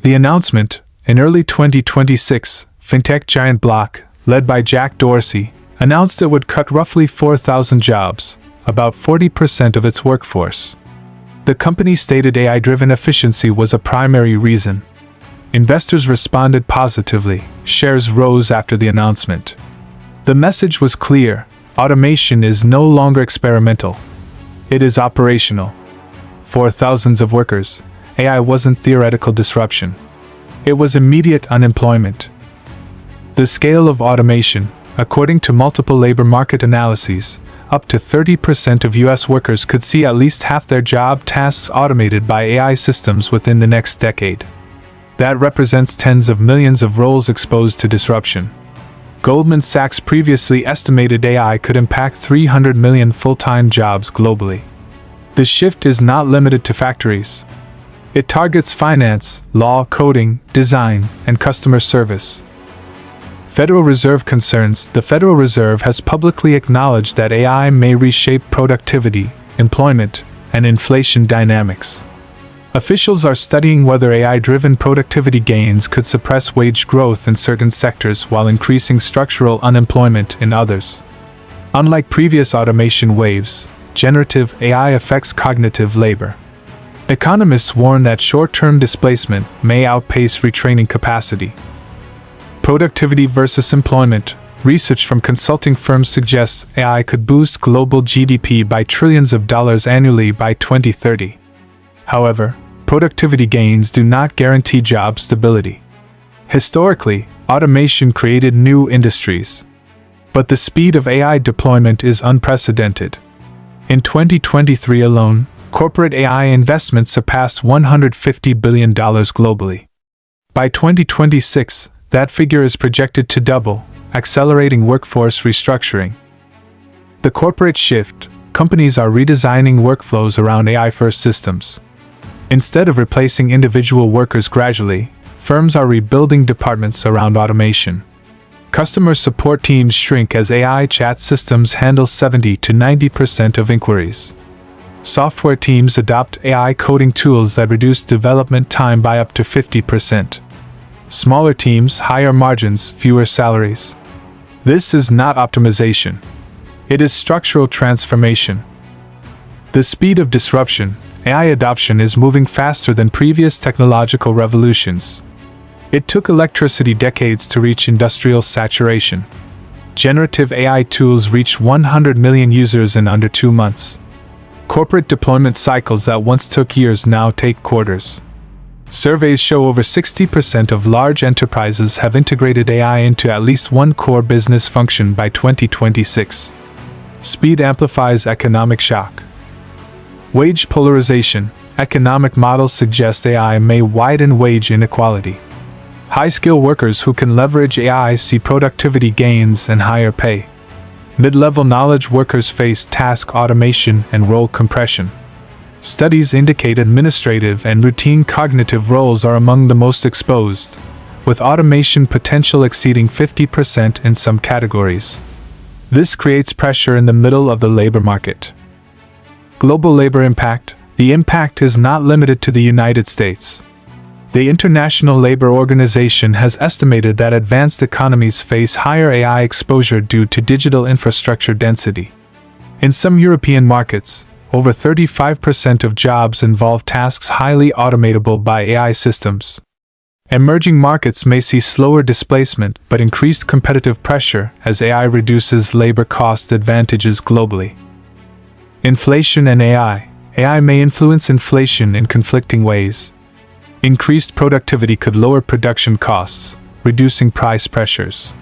The announcement, in early 2026, fintech giant Block, led by Jack Dorsey, announced it would cut roughly 4,000 jobs, about 40% of its workforce. The company stated AI-driven efficiency was a primary reason. Investors responded positively, shares rose after the announcement. The message was clear: automation is no longer experimental. It is operational. For thousands of workers, AI wasn't theoretical disruption. It was immediate unemployment. The scale of automation, according to multiple labor market analyses, up to 30% of U.S. workers could see at least half their job tasks automated by AI systems within the next decade. That represents tens of millions of roles exposed to disruption. Goldman Sachs previously estimated AI could impact 300 million full-time jobs globally. The shift is not limited to factories. It targets finance, law, coding, design, and customer service. Federal Reserve concerns. The Federal Reserve has publicly acknowledged that AI may reshape productivity, employment, and inflation dynamics. Officials are studying whether AI-driven productivity gains could suppress wage growth in certain sectors while increasing structural unemployment in others. Unlike previous automation waves, generative AI affects cognitive labor. Economists warn that short-term displacement may outpace retraining capacity. Productivity versus employment. Research from consulting firms suggests AI could boost global GDP by trillions of dollars annually by 2030. However, productivity gains do not guarantee job stability. Historically, automation created new industries. But the speed of AI deployment is unprecedented. In 2023 alone, corporate AI investments surpassed $150 billion globally. By 2026, that figure is projected to double, accelerating workforce restructuring. The corporate shift. Companies are redesigning workflows around AI-first systems. Instead of replacing individual workers gradually, firms are rebuilding departments around automation. Customer support teams shrink as AI chat systems handle 70 to 90% of inquiries. Software teams adopt AI coding tools that reduce development time by up to 50%. Smaller teams, higher margins, fewer salaries. This is not optimization. It is structural transformation. The speed of disruption. AI adoption is moving faster than previous technological revolutions. It took electricity decades to reach industrial saturation. Generative AI tools reached 100 million users in under 2 months. Corporate deployment cycles that once took years now take quarters. Surveys show over 60% of large enterprises have integrated AI into at least one core business function by 2026. Speed amplifies economic shock. Wage polarization. Economic models suggest AI may widen wage inequality. High-skill workers who can leverage AI see productivity gains and higher pay. Mid-level knowledge workers face task automation and role compression. Studies indicate administrative and routine cognitive roles are among the most exposed, with automation potential exceeding 50% in some categories. This creates pressure in the middle of the labor market. Global labor impact. The impact is not limited to the United States. The International Labor Organization has estimated that advanced economies face higher AI exposure due to digital infrastructure density. In some European markets, over 35% of jobs involve tasks highly automatable by AI systems. Emerging markets may see slower displacement but increased competitive pressure as AI reduces labor cost advantages globally. Inflation and AI. AI may influence inflation in conflicting ways. Increased productivity could lower production costs, reducing price pressures.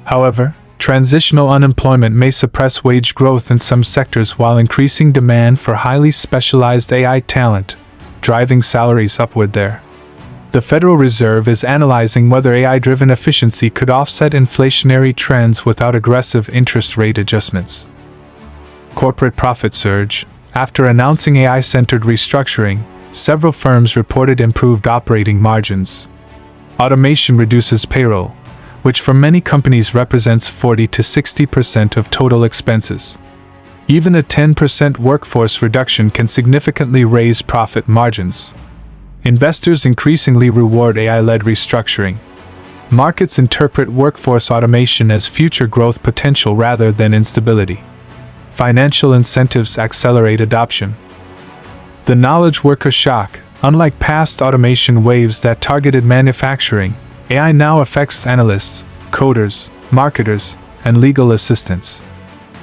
However, transitional unemployment may suppress wage growth in some sectors while increasing demand for highly specialized AI talent, driving salaries upward there. The Federal Reserve is analyzing whether AI-driven efficiency could offset inflationary trends without aggressive interest rate adjustments. Corporate profit surge. After announcing AI-centered restructuring, several firms reported improved operating margins. Automation reduces payroll, which for many companies represents 40 to 60% of total expenses. Even a 10% workforce reduction can significantly raise profit margins. Investors increasingly reward AI-led restructuring. Markets interpret workforce automation as future growth potential rather than instability. Financial incentives accelerate adoption. The knowledge worker shock. Unlike past automation waves that targeted manufacturing, AI now affects analysts, coders, marketers, and legal assistants.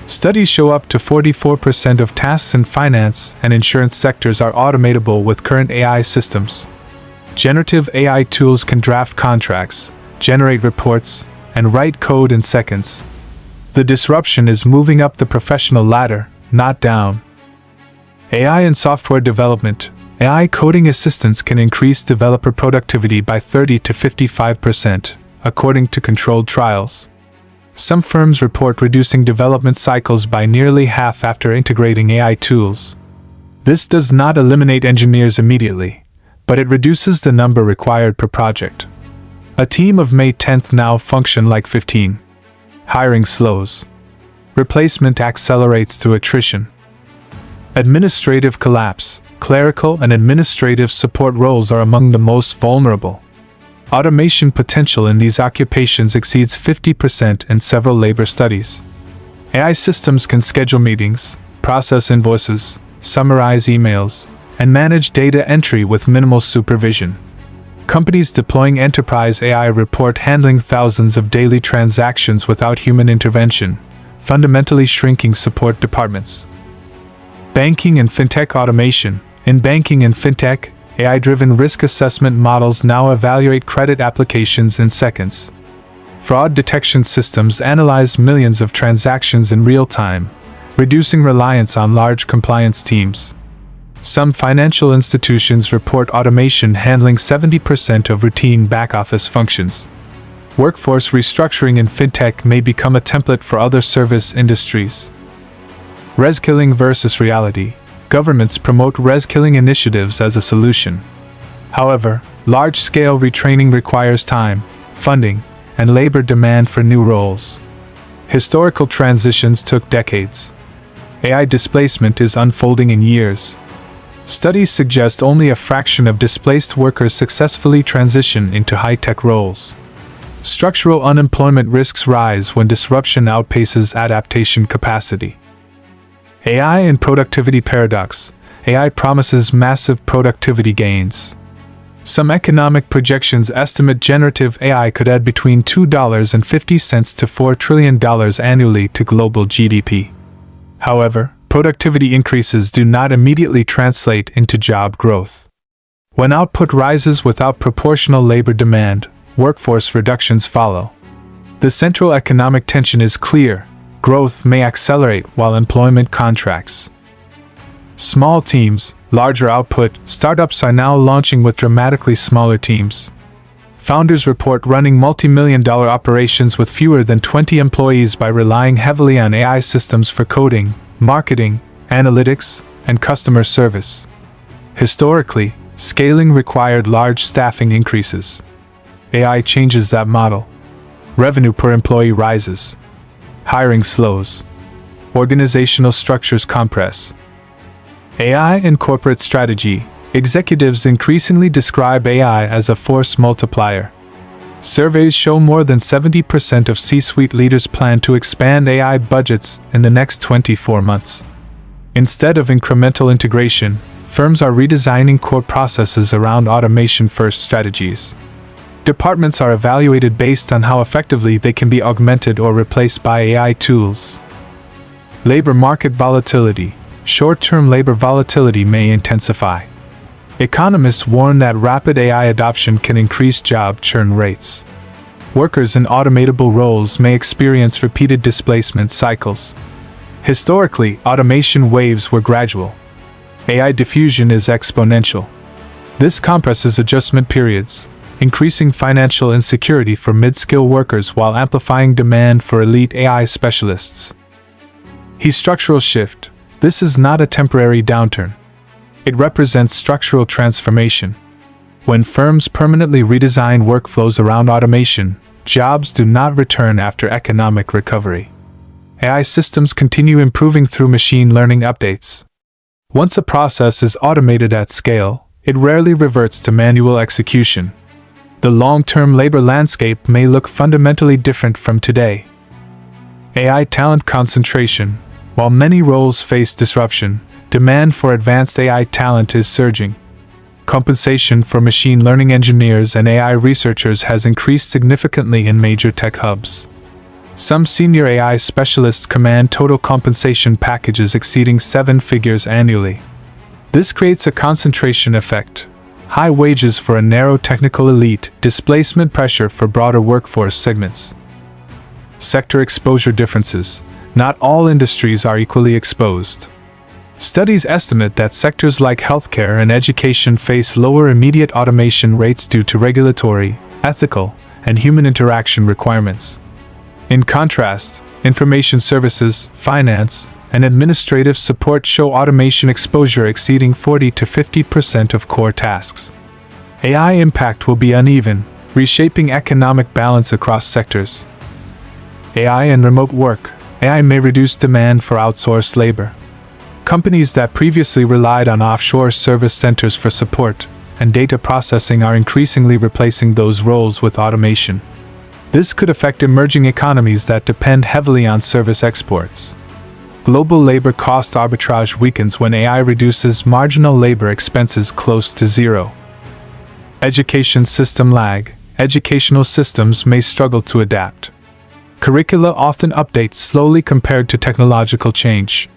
Studies show up to 44% of tasks in finance and insurance sectors are automatable with current AI systems. Generative AI tools can draft contracts, generate reports, and write code in seconds. The disruption is moving up the professional ladder, not down. AI in software development. AI coding assistants can increase developer productivity by 30 to 55%, according to controlled trials. Some firms report reducing development cycles by nearly half after integrating AI tools. This does not eliminate engineers immediately, but it reduces the number required per project. A team of May 10th now function like 15. Hiring slows. Replacement accelerates through attrition. Administrative collapse. Clerical and administrative support roles are among the most vulnerable. Automation potential in these occupations exceeds 50% in several labor studies. AI systems can schedule meetings, process invoices, summarize emails, and manage data entry with minimal supervision. Companies deploying enterprise AI report handling thousands of daily transactions without human intervention, fundamentally shrinking support departments. Banking and fintech automation. In banking and fintech, AI-driven risk assessment models now evaluate credit applications in seconds. Fraud detection systems analyze millions of transactions in real time, reducing reliance on large compliance teams. Some financial institutions report automation handling 70% of routine back-office functions. Workforce restructuring in fintech may become a template for other service industries. Reskilling versus reality. Governments promote reskilling initiatives as a solution. However, large-scale retraining requires time, funding, and labor demand for new roles. Historical transitions took decades. AI displacement is unfolding in years. Studies suggest only a fraction of displaced workers successfully transition into high-tech roles. Structural unemployment risks rise when disruption outpaces adaptation capacity. AI and productivity paradox. AI promises massive productivity gains. Some economic projections estimate generative AI could add between $2.50 to $4 trillion annually to global GDP. However, productivity increases do not immediately translate into job growth. When output rises without proportional labor demand, workforce reductions follow. The central economic tension is clear. Growth may accelerate while employment contracts. Small teams, larger output. Startups are now launching with dramatically smaller teams. Founders report running multi-million-dollar operations with fewer than 20 employees by relying heavily on AI systems for coding, marketing, analytics, and customer service. Historically, scaling required large staffing increases. AI changes that model. Revenue per employee rises. Hiring slows. Organizational structures compress. AI and corporate strategy. Executives increasingly describe AI as a force multiplier. Surveys show more than 70% of C-suite leaders plan to expand AI budgets in the next 24 months. Instead of incremental integration, firms are redesigning core processes around automation-first strategies. Departments are evaluated based on how effectively they can be augmented or replaced by AI tools. Labor market volatility. Short-term labor volatility may intensify. Economists warn that rapid AI adoption can increase job churn rates. Workers in automatable roles may experience repeated displacement cycles. Historically, automation waves were gradual. AI diffusion is exponential. This compresses adjustment periods, increasing financial insecurity for mid-skill workers while amplifying demand for elite AI specialists. Structural shift. This is not a temporary downturn. It represents structural transformation. When firms permanently redesign workflows around automation, jobs do not return after economic recovery. AI systems continue improving through machine learning updates. Once a process is automated at scale, it rarely reverts to manual execution. The long-term labor landscape may look fundamentally different from today. AI talent concentration. While many roles face disruption, demand for advanced AI talent is surging. Compensation for machine learning engineers and AI researchers has increased significantly in major tech hubs. Some senior AI specialists command total compensation packages exceeding 7 figures annually. This creates a concentration effect. High wages for a narrow technical elite, displacement pressure for broader workforce segments. Sector exposure differences. Not all industries are equally exposed. Studies estimate that sectors like healthcare and education face lower immediate automation rates due to regulatory, ethical, and human interaction requirements. In contrast, information services, finance, and administrative support show automation exposure exceeding 40 to 50% of core tasks. AI impact will be uneven, reshaping economic balance across sectors. AI and remote work. AI may reduce demand for outsourced labor. Companies that previously relied on offshore service centers for support and data processing are increasingly replacing those roles with automation. This could affect emerging economies that depend heavily on service exports. Global labor cost arbitrage weakens when AI reduces marginal labor expenses close to zero. Education system lag. Educational systems may struggle to adapt. Curricula often updates slowly compared to technological change.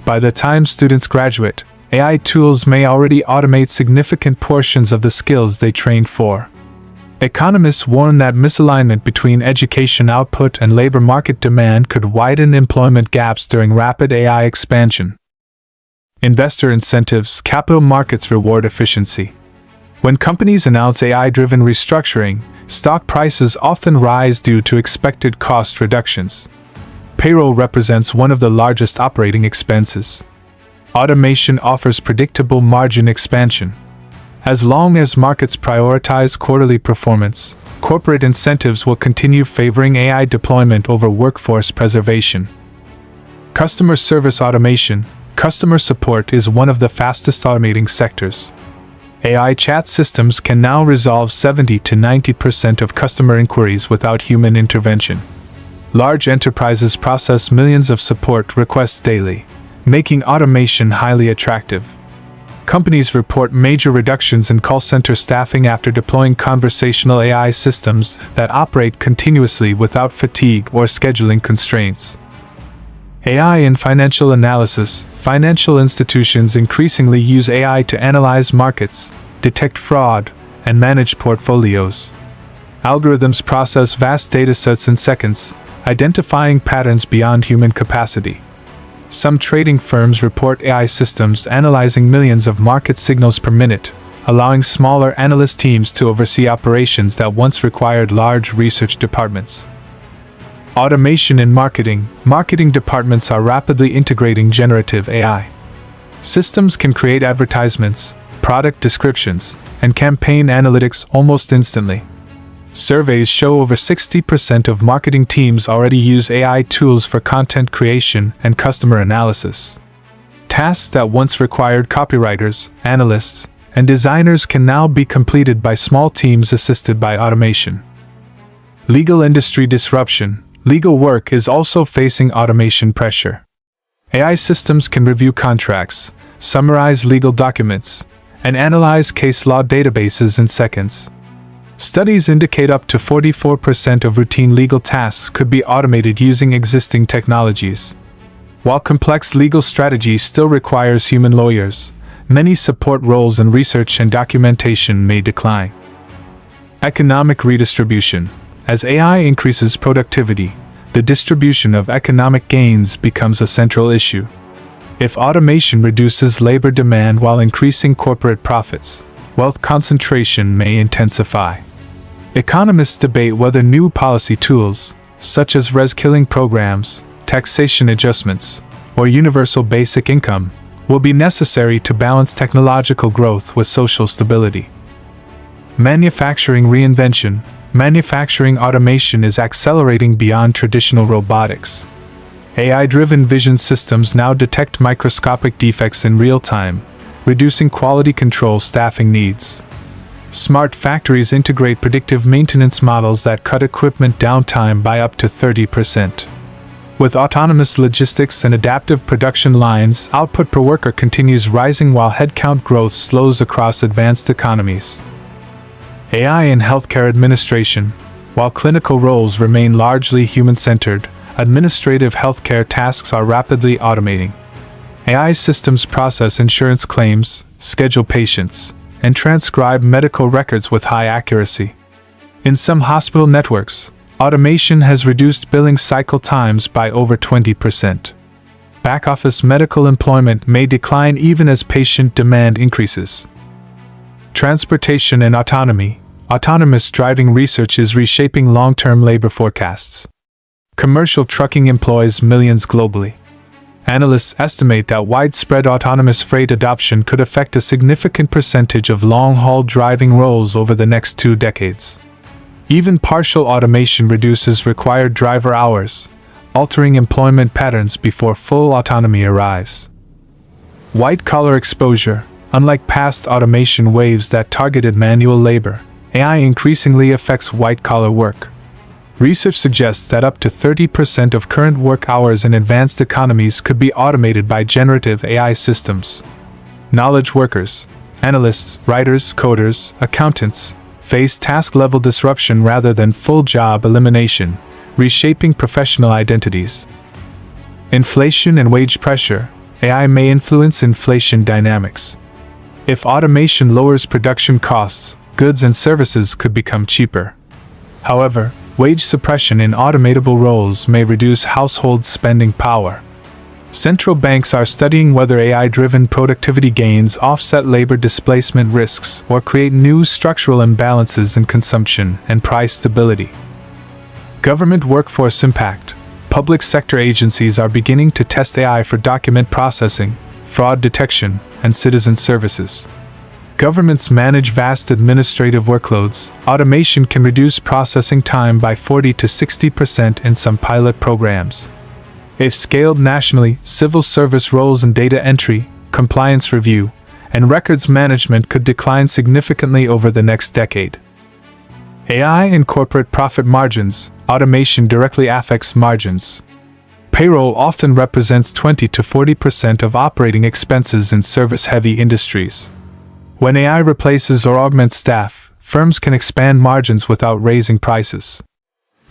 By the time students graduate, AI tools may already automate significant portions of the skills they trained for. Economists warn that misalignment between education output and labor market demand could widen employment gaps during rapid AI expansion. Investor incentives. Capital markets reward efficiency. When companies announce AI-driven restructuring, stock prices often rise due to expected cost reductions. Payroll represents one of the largest operating expenses. Automation offers predictable margin expansion. As long as markets prioritize quarterly performance, corporate incentives will continue favoring AI deployment over workforce preservation. Customer service automation. Customer support is one of the fastest automating sectors. AI chat systems can now resolve 70 to 90% of customer inquiries without human intervention. Large enterprises process millions of support requests daily, making automation highly attractive. Companies report major reductions in call center staffing after deploying conversational AI systems that operate continuously without fatigue or scheduling constraints. AI in financial analysis. Financial institutions increasingly use AI to analyze markets, detect fraud, and manage portfolios. Algorithms process vast datasets in seconds, identifying patterns beyond human capacity. Some trading firms report AI systems analyzing millions of market signals per minute, allowing smaller analyst teams to oversee operations that once required large research departments. Automation in marketing. Marketing departments are rapidly integrating generative AI. Systems can create advertisements, product descriptions, and campaign analytics almost instantly. Surveys show over 60% of marketing teams already use AI tools for content creation and customer analysis. Tasks that once required copywriters, analysts, and designers can now be completed by small teams assisted by automation. Legal industry disruption. Legal work is also facing automation pressure. AI systems can review contracts, summarize legal documents, and analyze case law databases in seconds. Studies indicate up to 44% of routine legal tasks could be automated using existing technologies. While complex legal strategy still requires human lawyers, many support roles in research and documentation may decline. Economic redistribution. As AI increases productivity, the distribution of economic gains becomes a central issue. If automation reduces labor demand while increasing corporate profits, wealth concentration may intensify. Economists debate whether new policy tools, such as reskilling programs, taxation adjustments, or universal basic income, will be necessary to balance technological growth with social stability. Manufacturing reinvention. Manufacturing automation is accelerating beyond traditional robotics. AI-driven vision systems now detect microscopic defects in real time, reducing quality control staffing needs. Smart factories integrate predictive maintenance models that cut equipment downtime by up to 30%. With autonomous logistics and adaptive production lines, output per worker continues rising while headcount growth slows across advanced economies. AI in healthcare administration. While clinical roles remain largely human-centered, administrative healthcare tasks are rapidly automating. AI systems process insurance claims, schedule patients, and transcribe medical records with high accuracy. In some hospital networks, automation has reduced billing cycle times by over 20%. Back-office medical employment may decline even as patient demand increases. Transportation and autonomy. Autonomous driving research is reshaping long-term labor forecasts. Commercial trucking employs millions globally. Analysts estimate that widespread autonomous freight adoption could affect a significant percentage of long-haul driving roles over the next 2 decades. Even partial automation reduces required driver hours, altering employment patterns before full autonomy arrives. White-collar exposure. Unlike past automation waves that targeted manual labor, AI increasingly affects white-collar work. Research suggests that up to 30% of current work hours in advanced economies could be automated by generative AI systems. Knowledge workers, analysts, writers, coders, accountants, face task-level disruption rather than full job elimination, reshaping professional identities. Inflation and wage pressure. AI may influence inflation dynamics. If automation lowers production costs, goods and services could become cheaper. However, wage suppression in automatable roles may reduce household spending power. Central banks are studying whether AI-driven productivity gains offset labor displacement risks or create new structural imbalances in consumption and price stability. Government workforce impact. Public sector agencies are beginning to test AI for document processing, fraud detection, and citizen services. Governments manage vast administrative workloads. Automation can reduce processing time by 40 to 60% in some pilot programs. If scaled nationally, civil service roles in data entry, compliance review, and records management could decline significantly over the next decade. AI in corporate profit margins. Automation directly affects margins. Payroll often represents 20 to 40% of operating expenses in service-heavy industries. When AI replaces or augments staff, firms can expand margins without raising prices.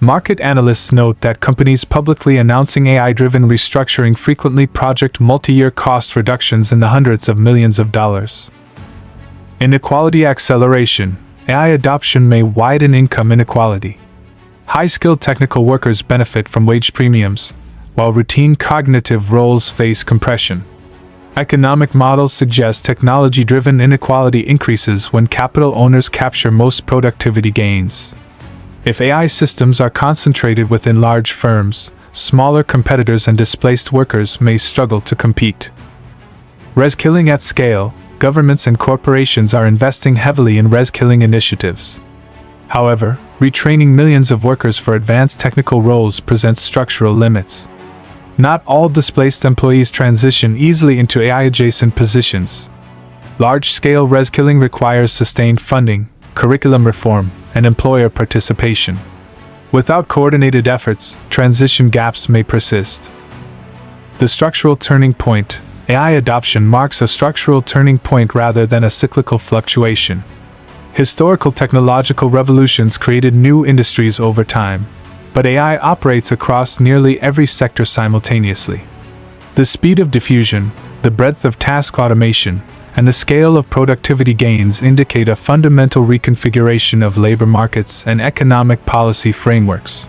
Market analysts note that companies publicly announcing AI-driven restructuring frequently project multi-year cost reductions in the hundreds of millions of dollars. Inequality acceleration. AI adoption may widen income inequality. High-skilled technical workers benefit from wage premiums, while routine cognitive roles face compression. Economic models suggest technology-driven inequality increases when capital owners capture most productivity gains. If AI systems are concentrated within large firms, smaller competitors and displaced workers may struggle to compete. Reskilling at scale. Governments and corporations are investing heavily in reskilling initiatives. However, retraining millions of workers for advanced technical roles presents structural limits. Not all displaced employees transition easily into AI-adjacent positions. Large-scale reskilling requires sustained funding, curriculum reform, and employer participation. Without coordinated efforts, transition gaps may persist. The structural turning point. AI adoption marks a structural turning point rather than a cyclical fluctuation. Historical technological revolutions created new industries over time, but AI operates across nearly every sector simultaneously. The speed of diffusion, the breadth of task automation, and the scale of productivity gains indicate a fundamental reconfiguration of labor markets and economic policy frameworks.